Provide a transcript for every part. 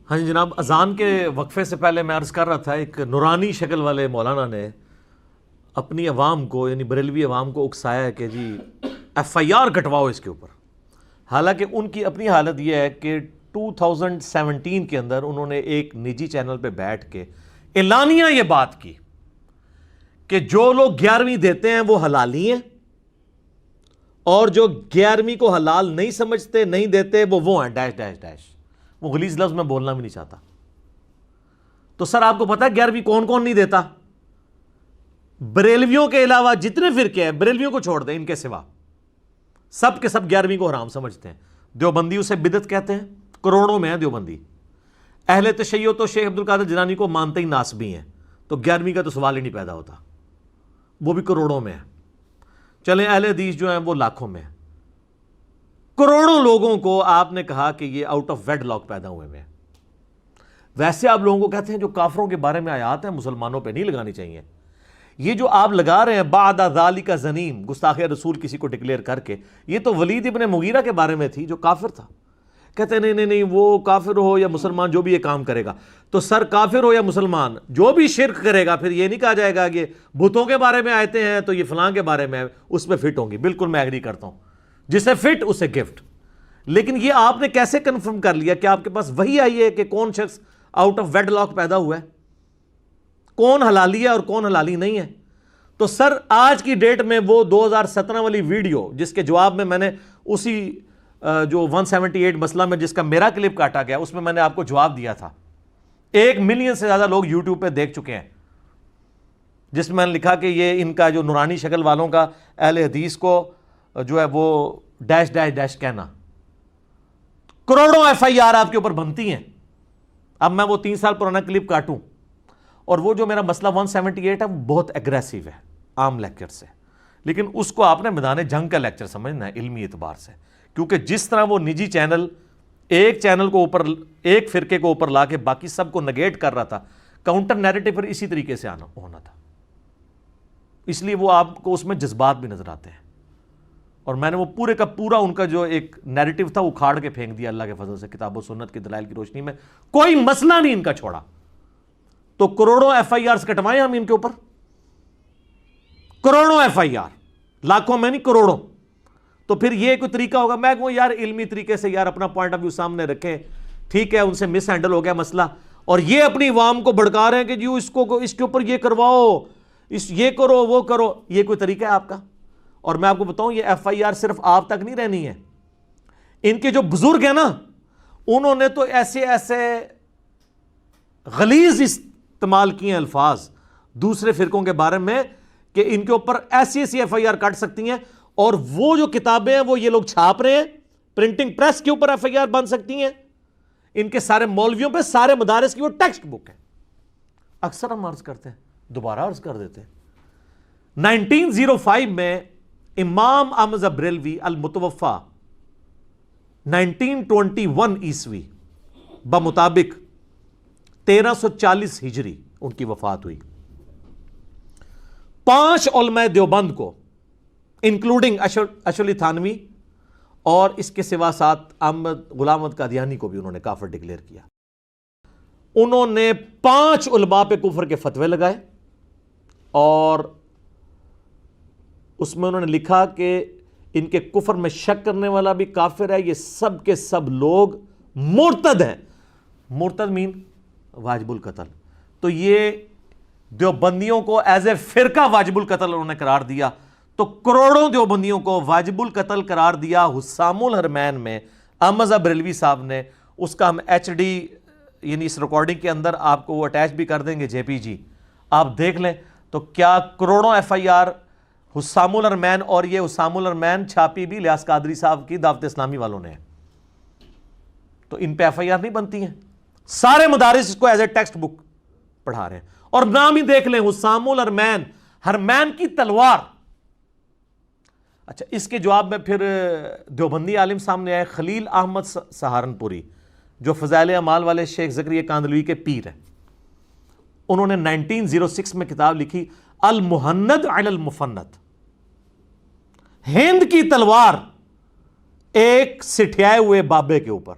ہاں جی جناب، اذان کے وقفے سے پہلے میں عرض کر رہا تھا، ایک نورانی شکل والے مولانا نے اپنی عوام کو، یعنی بریلوی عوام کو اکسایا ہے کہ جی ایف آئی آر کٹواؤ اس کے اوپر. حالانکہ ان کی اپنی حالت یہ ہے کہ 2017 کے اندر انہوں نے ایک نجی چینل پہ بیٹھ کے اعلانیہ یہ بات کی کہ جو لوگ 11ویں دیتے ہیں وہ حلالی ہیں، اور جو 11ویں کو حلال نہیں سمجھتے، نہیں دیتے، وہ ہیں ڈیش ڈیش ڈیش. وہ غلیظ لفظ میں بولنا بھی نہیں چاہتا. تو سر آپ کو پتا ہے 11ویں کون کون نہیں دیتا؟ بریلویوں کے علاوہ جتنے فرقے ہیں، بریلویوں کو چھوڑ دیں، ان کے سوا سب کے سب 11ویں کو حرام سمجھتے ہیں. دیوبندی اسے بدعت کہتے ہیں، کروڑوں میں ہیں دیوبندی. اہل تشیع تو شیخ عبد القادر جیلانی کو مانتے ہی ناسبی ہیں، تو 11ویں کا تو سوال ہی نہیں پیدا ہوتا، وہ بھی کروڑوں میں ہیں. چلیں اہل حدیث جو ہیں وہ لاکھوں میں ہیں. کروڑوں لوگوں کو آپ نے کہا کہ یہ آؤٹ آف ویڈ لاک پیدا ہوئے میں. ویسے آپ لوگوں کو کہتے ہیں جو کافروں کے بارے میں آیات ہیں مسلمانوں پہ نہیں لگانی چاہیے. یہ جو آپ لگا رہے ہیں بعد ذالک زنیم، گستاخ رسول کسی کو ڈکلیئر کر کے، یہ تو ولید ابن مغیرہ کے بارے میں تھی جو کافر تھا. کہتے ہیں نہیں وہ کافر ہو یا مسلمان جو بھی یہ کام کرے گا. تو سر کافر ہو یا مسلمان جو بھی شرک کرے گا، پھر یہ نہیں کہا جائے گا کہ بتوں کے بارے میں آیتیں ہیں تو یہ فلاں کے بارے میں اس پہ فٹ ہوں گی. بالکل میں ایگری کرتا ہوں، جسے فٹ اسے گفٹ. لیکن یہ آپ نے کیسے کنفرم کر لیا کہ آپ کے پاس وہی آئی ہے کہ کون شخص آؤٹ آف ویڈ لاک پیدا ہوا ہے، کون حلالی ہے اور کون حلالی نہیں ہے؟ تو سر آج کی ڈیٹ میں وہ 2017 والی ویڈیو جس کے جواب میں نے اسی جو 178 مسئلہ میں جس کا میرا کلپ کاٹا گیا، اس میں میں نے آپ کو جواب دیا تھا. 1 ملین سے زیادہ لوگ یوٹیوب پہ دیکھ چکے ہیں، جس میں نے لکھا کہ یہ ان کا جو نورانی شکل والوں کا اہل حدیث کو جو ہے وہ ڈیش ڈیش ڈیش کہنا. کروڑوں ایف آئی آر آپ کے اوپر بنتی ہیں. اب میں وہ 3 سال پرانا کلپ کاٹوں، اور وہ جو میرا مسئلہ 178 ہے وہ بہت ایگریسیو ہے عام لیکچر سے، لیکن اس کو آپ نے میدان جنگ کا لیکچر سمجھنا ہے علمی اعتبار سے. کیونکہ جس طرح وہ نجی چینل ایک چینل کو اوپر، ایک فرقے کو اوپر لا کے باقی سب کو نگیٹ کر رہا تھا، کاؤنٹر نیریٹو پر اسی طریقے سے ہونا تھا. اس لیے وہ آپ کو اس میں جذبات بھی نظر آتے ہیں. اور میں نے وہ پورے کا پورا ان کا جو ایک نیریٹو تھا وہ کھاڑ کے پھینک دیا اللہ کے فضل سے، کتاب و سنت کی دلائل کی روشنی میں کوئی مسئلہ نہیں ان کا چھوڑا. تو کروڑوں ایف آئی آر کٹوائیں ہم ان کے اوپر، کروڑوں ایف آئی آر، لاکھوں میں نہیں کروڑوں. تو پھر یہ کوئی طریقہ ہوگا؟ میں کہوں یار علمی طریقے سے یار اپنا پوائنٹ آف ویو سامنے رکھیں. ٹھیک ہے ان سے مس ہینڈل ہو گیا مسئلہ، اور یہ اپنی عوام کو بھڑکا رہے ہیں کہ جی اس کے اوپر یہ کرواؤ، یہ کرو وہ کرو. یہ کوئی طریقہ ہے آپ کا؟ اور میں آپ کو بتاؤں یہ ایف آئی آر صرف آپ تک نہیں رہنی ہے. ان کے جو بزرگ ہیں نا، انہوں نے تو ایسے ایسے غلیظ استعمال کیے ہیں الفاظ دوسرے فرقوں کے بارے میں کہ ان کے اوپر ایسی ایسی ایف آئی آر کٹ سکتی ہیں. اور وہ جو کتابیں ہیں وہ یہ لوگ چھاپ رہے ہیں، پرنٹنگ پریس کے اوپر ایف آئی آر بن سکتی ہیں. ان کے سارے مولویوں پہ، سارے مدارس کی وہ ٹیکسٹ بک ہے. اکثر ہم عرض کرتے ہیں، دوبارہ عرض کر دیتے ہیں. 1905 میں امام احمد بریلوی المتوفا 1921 عیسوی بمطابق 1340 ہجری ان کی وفات ہوئی. 5 علماء دیوبند کو انکلوڈنگ اشرف علی تھانوی اور اس کے سوا ساتھ غلام احمد قادیانی کو بھی انہوں نے کافر ڈکلیئر کیا. انہوں نے 5 علماء پہ کفر کے فتوے لگائے، اور اس میں انہوں نے لکھا کہ ان کے کفر میں شک کرنے والا بھی کافر ہے. یہ سب کے سب لوگ مرتد ہیں. مرتد مین واجب القتل. تو یہ دیوبندیوں کو ایز اے فرقہ واجب القتل انہوں نے قرار دیا. تو کروڑوں دیوبندیوں کو واجب القتل قرار دیا حسام الحرمین میں احمد بریلوی صاحب نے. اس کا ہم ایچ ڈی یعنی اس ریکارڈنگ کے اندر آپ کو وہ اٹیچ بھی کر دیں گے، جے پی جی، آپ دیکھ لیں. تو کیا کروڑوں ایف آئی آر حسام الحرمین، اور یہ حسام الحرمین چھاپی بھی الیاس قادری صاحب کی دعوت اسلامی والوں نے. تو ان پہ ایف آئی آر نہیں بنتی ہیں. سارے مدارس اس کو ایز اے ٹیکسٹ بک پڑھا رہے ہیں. اور نام ہی دیکھ لیں، حسام الحرمین، حرمین کی تلوار. اچھا، اس کے جواب میں پھر دیوبندی عالم سامنے آئے، خلیل احمد سہارنپوری، جو فضائل اعمال والے شیخ زکریا کاندھلوی کے پیر ہیں. انہوں نے 1906 میں کتاب لکھی المہند علی المفند، ہند کی تلوار ایک سٹھیائے ہوئے بابے کے اوپر.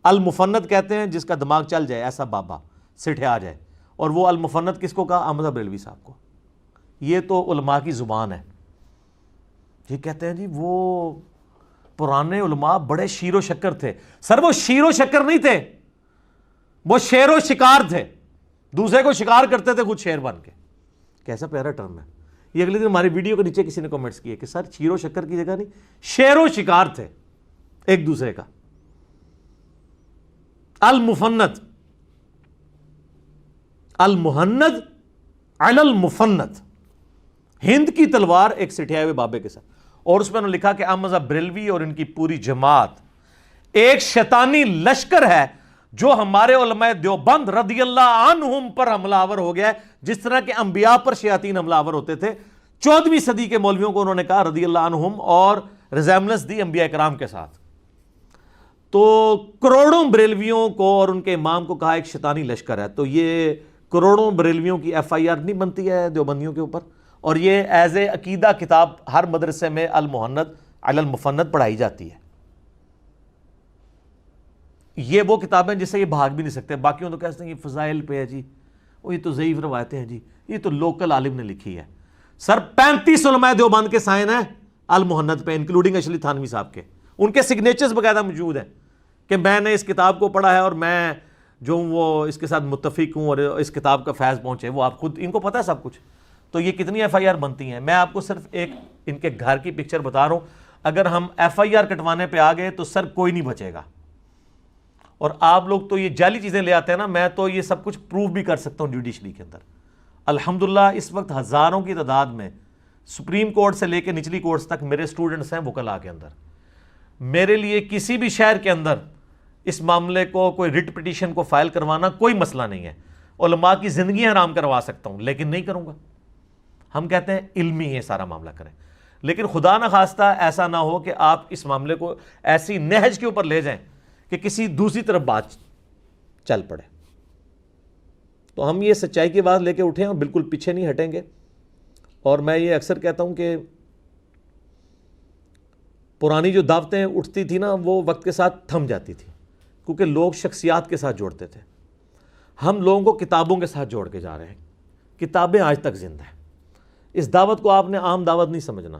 المفند کہتے ہیں جس کا دماغ چل جائے، ایسا بابا سٹھیا جائے، اور وہ المفند کس کو کہا؟ احمد بریلوی صاحب کو۔ یہ تو علماء کی زبان ہے۔ یہ کہتے ہیں جی وہ پرانے علماء بڑے شیر و شکر تھے۔ سر وہ شیر و شکر نہیں تھے، وہ شیر و شکار تھے، دوسرے کو شکار کرتے تھے خود شیر بن کے۔ کیسا پیارا ٹرم ہے یہ۔ اگلے دن ہماری ویڈیو کے نیچے کسی نے کمنٹس کیے کہ سر شیر و شکر کی جگہ نہیں، شیر و شکار تھے ایک دوسرے کا۔ المفند، المہند علی المفند، ہند کی تلوار ایک سٹھیائے ہوئے بابے کے ساتھ۔ اور اس میں انہوں نے لکھا کہ احمد بریلوی اور ان کی پوری جماعت ایک شیطانی لشکر ہے جو ہمارے علماء دیوبند رضی اللہ عنہم پر حملہ آور ہو گیا ہے، جس طرح کے انبیاء پر شیاطین حملہ آور ہوتے تھے۔ 14ویں صدی کے مولویوں کو انہوں نے کہا رضی اللہ عنہم، اور ریزیمبلنس دی انبیاء کرام کے ساتھ۔ تو کروڑوں بریلویوں کو اور ان کے امام کو کہا ایک شیطانی لشکر ہے۔ تو یہ کروڑوں بریلویوں کی ایف آئی آر نہیں بنتی ہے دیوبندیوں کے اوپر، اور یہ ایز اے عقیدہ کتاب ہر مدرسے میں المہند علی المفند پڑھائی جاتی ہے۔ یہ وہ کتابیں جس سے یہ بھاگ بھی نہیں سکتے۔ باقیوں تو کہتے ہیں یہ فضائل پہ ہے جی، وہ یہ تو ضعیف روایتیں ہیں جی، یہ تو لوکل عالم نے لکھی ہے۔ سر 35 علماء دیوبند کے سائن ہیں المہند پہ، انکلوڈنگ اشلی تھانوی صاحب کے۔ ان کے سگنیچرز باقاعدہ موجود ہیں کہ میں نے اس کتاب کو پڑھا ہے اور میں جو ہوں وہ اس کے ساتھ متفق ہوں اور اس کتاب کا فیض پہنچے۔ وہ آپ خود ان کو پتہ ہے سب کچھ۔ تو یہ کتنی ایف آئی آر بنتی ہیں؟ میں آپ کو صرف ایک ان کے گھر کی پکچر بتا رہا ہوں۔ اگر ہم ایف آئی آر کٹوانے پہ آ گئے تو سر کوئی نہیں بچے گا۔ اور آپ لوگ تو یہ جعلی چیزیں لے آتے ہیں نا، میں تو یہ سب کچھ پروف بھی کر سکتا ہوں جوڈیشری کے اندر۔ الحمدللہ اس وقت ہزاروں کی تعداد میں سپریم کورٹ سے لے کے نچلی کورٹس تک میرے سٹوڈنٹس ہیں وکلاء کے اندر۔ میرے لیے کسی بھی شہر کے اندر اس معاملے کو کوئی ریٹ پٹیشن کو فائل کروانا کوئی مسئلہ نہیں ہے۔ علماء کی زندگیاں حرام کروا سکتا ہوں لیکن نہیں کروں گا۔ ہم کہتے ہیں علمی یہ سارا معاملہ کریں، لیکن خدا نہ خواستہ ایسا نہ ہو کہ آپ اس معاملے کو ایسی نہج کے اوپر لے جائیں کہ کسی دوسری طرف بات چل پڑے۔ تو ہم یہ سچائی کی بات لے کے اٹھیں اور بالکل پیچھے نہیں ہٹیں گے۔ اور میں یہ اکثر کہتا ہوں کہ پرانی جو دعوتیں اٹھتی تھی نا وہ وقت کے ساتھ تھم جاتی تھی، کیونکہ لوگ شخصیات کے ساتھ جوڑتے تھے۔ ہم لوگوں کو کتابوں کے ساتھ جوڑ کے جا رہے ہیں۔ کتابیں آج تک زندہ ہیں۔ اس دعوت کو آپ نے عام دعوت نہیں سمجھنا،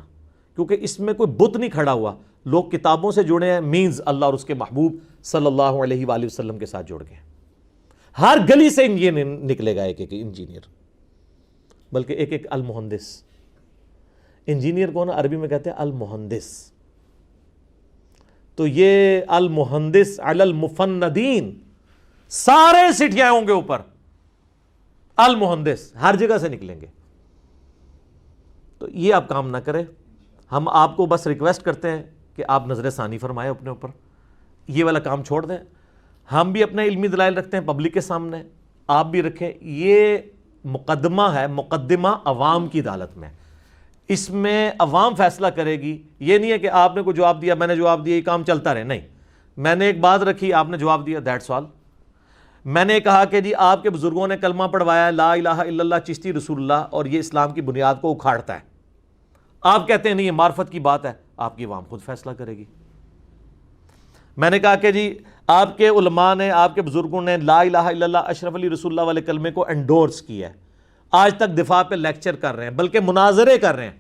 کیونکہ اس میں کوئی بت نہیں کھڑا ہوا۔ لوگ کتابوں سے جڑے ہیں، مینز اللہ اور اس کے محبوب صلی اللہ علیہ وآلہ وسلم کے ساتھ جوڑ گئے۔ ہر گلی سے یہ نکلے گا ایک ایک انجینئر، بلکہ ایک ایک المہندس۔ انجینئر کو نا عربی میں کہتے ہیں المہندس۔ تو یہ المہندس علی المفندین، سارے سٹھیائیوں کے اوپر المہندس ہر جگہ سے نکلیں گے۔ تو یہ آپ کام نہ کریں۔ ہم آپ کو بس ریکویسٹ کرتے ہیں کہ آپ نظر ثانی فرمائیں اپنے اوپر، یہ والا کام چھوڑ دیں۔ ہم بھی اپنے علمی دلائل رکھتے ہیں پبلک کے سامنے، آپ بھی رکھیں۔ یہ مقدمہ ہے، مقدمہ عوام کی عدالت میں، اس میں عوام فیصلہ کرے گی۔ یہ نہیں ہے کہ آپ نے کوئی جواب دیا، میں نے جواب دیا، یہ کام چلتا رہے۔ نہیں، میں نے ایک بات رکھی، آپ نے جواب دیا، دیٹس آل۔ میں نے کہا کہ جی آپ کے بزرگوں نے کلمہ پڑھوایا لا الہ الا اللہ چشتی رسول اللہ، اور یہ اسلام کی بنیاد کو اکھاڑتا ہے۔ آپ کہتے ہیں نہیں یہ معرفت کی بات ہے، آپ کی عوام خود فیصلہ کرے گی۔ میں نے کہا کہ جی آپ کے علماء نے، آپ کے بزرگوں نے لا الہ الا اللہ اشرف علی رسول اللہ والے کلمے کو انڈورس کیا ہے، آج تک دفاع پہ لیکچر کر رہے ہیں، بلکہ مناظرے کر رہے ہیں،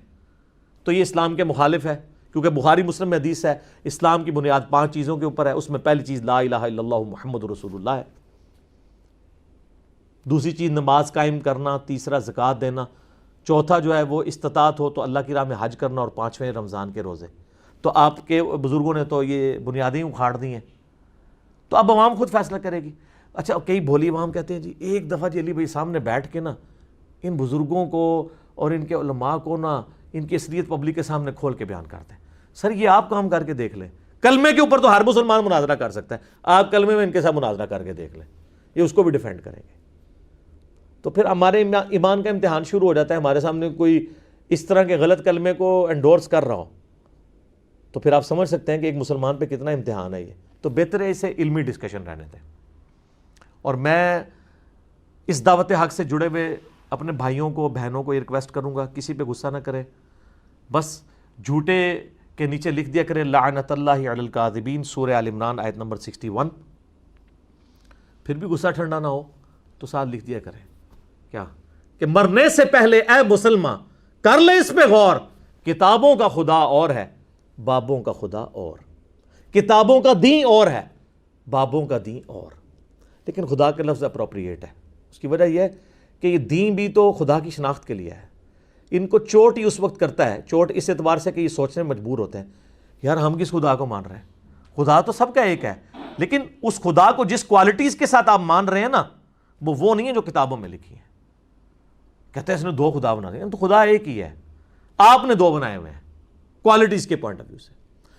تو یہ اسلام کے مخالف ہے، کیونکہ بخاری مسلم میں حدیث ہے اسلام کی بنیاد 5 چیزوں کے اوپر ہے، اس میں پہلی چیز لا الہ الا اللہ محمد رسول اللہ ہے، دوسری چیز نماز قائم کرنا، تیسرا زکوٰۃ دینا، چوتھا جو ہے وہ استطاعت ہو تو اللہ کی راہ میں حج کرنا، اور 5ویں رمضان کے روزے۔ تو آپ کے بزرگوں نے تو یہ بنیادیں اکھاڑ دی ہیں، تو اب عوام خود فیصلہ کرے گی۔ اچھا کئی بھولی عوام کہتے ہیں جی ایک دفعہ جی علی بھائی سامنے بیٹھ کے نا ان بزرگوں کو اور ان کے علماء کو نا ان کی اصلیت پبلک کے سامنے کھول کے بیان کرتے ہیں۔ سر یہ آپ کام کر کے دیکھ لیں، کلمے کے اوپر تو ہر مسلمان مناظرہ کر سکتا ہے، آپ کلمے میں ان کے ساتھ مناظرہ کر کے دیکھ لیں، یہ اس کو بھی ڈیفینڈ کریں گے۔ تو پھر ہمارے ایمان کا امتحان شروع ہو جاتا ہے۔ ہمارے سامنے کوئی اس طرح کے غلط کلمے کو انڈورس کر رہا ہو تو پھر آپ سمجھ سکتے ہیں کہ ایک مسلمان پہ کتنا امتحان ہے یہ۔ تو بہتر ہے اسے علمی ڈسکشن رہنے دیں۔ اور میں اس دعوت حق سے جڑے ہوئے اپنے بھائیوں کو بہنوں کو یہ ریکویسٹ کروں گا، کسی پہ غصہ نہ کریں، بس جھوٹے کے نیچے لکھ دیا کریں لعنت اللہ علی الکاذبین، سورہ آل عمران آیت نمبر 61۔ پھر بھی غصہ ٹھنڈا نہ ہو تو ساتھ لکھ دیا کریں کیا کہ مرنے سے پہلے اے مسلمان کر لے اس پہ غور، کتابوں کا خدا اور ہے، بابوں کا خدا اور، کتابوں کا دین اور ہے، بابوں کا دین اور۔ لیکن خدا کا لفظ اپروپریٹ ہے، اس کی وجہ یہ ہے کہ یہ دین بھی تو خدا کی شناخت کے لیے ہے۔ ان کو چوٹ ہی اس وقت کرتا ہے، چوٹ اس اعتبار سے کہ یہ سوچنے میں مجبور ہوتے ہیں یار ہم کس خدا کو مان رہے ہیں؟ خدا تو سب کا ایک ہے، لیکن اس خدا کو جس کوالٹیز کے ساتھ آپ مان رہے ہیں نا وہ نہیں ہے جو کتابوں میں لکھی ہیں۔ کہتے ہیں اس نے دو خدا بنا دیا، تو خدا ایک ہی ہے، آپ نے دو بنائے ہوئے ہیں کوالٹیز کے پوائنٹ آف ویو سے۔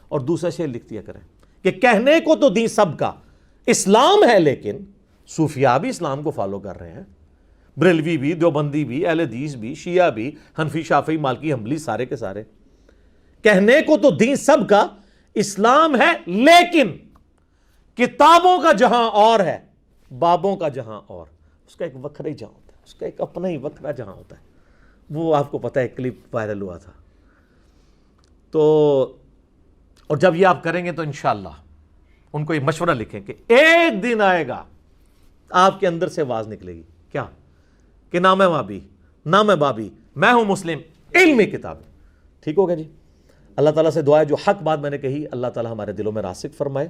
اور دوسرا شعر لکھ دیا کریں کہ کہنے کو تو دین سب کا اسلام ہے، لیکن صوفیاء بھی اسلام کو فالو کر رہے ہیں، بریلوی بھی، دیوبندی بھی، اہل حدیث بھی، شیعہ بھی، حنفی، شافعی، مالکی، حنبلی، سارے کے سارے۔ کہنے کو تو دین سب کا اسلام ہے، لیکن کتابوں کا جہاں اور ہے، بابوں کا جہاں اور۔ اس کا ایک وکھرا ہی جہاں ہوتا ہے، اس کا ایک اپنا ہی وکھرا جہاں ہوتا ہے۔ وہ آپ کو پتہ ہے کلپ وائرل ہوا تھا تو، اور جب یہ آپ کریں گے تو انشاءاللہ ان کو یہ مشورہ لکھیں کہ ایک دن آئے گا آپ کے اندر سے آواز نکلے گی کیا کہ نہ میں وہابی، نہ میں بابی، میں ہوں مسلم، علمی کتاب۔ ٹھیک ہوگا جی؟ اللہ تعالیٰ سے دعا ہے جو حق بات میں نے کہی اللہ تعالیٰ ہمارے دلوں میں راسخ فرمائے،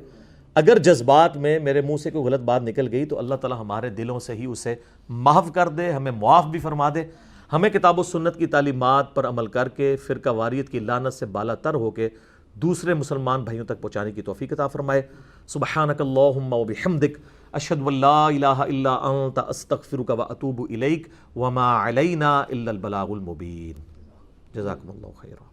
اگر جذبات میں میرے منہ سے کوئی غلط بات نکل گئی تو اللہ تعالیٰ ہمارے دلوں سے ہی اسے محو کر دے، ہمیں معاف بھی فرما دے، ہمیں کتاب و سنت کی تعلیمات پر عمل کر کے فرقہ واریت کی لعنت سے بالا تر ہو کے دوسرے مسلمان بھائیوں تک پہنچانے کی توفیق عطا فرمائے۔ سبحانک اللہم و بحمدک، اشہد ان لا الہ الا انت، استغفرک و اتوب الیک، وما علینا الا البلاغ المبین۔ جزاکم اللہ خیرا۔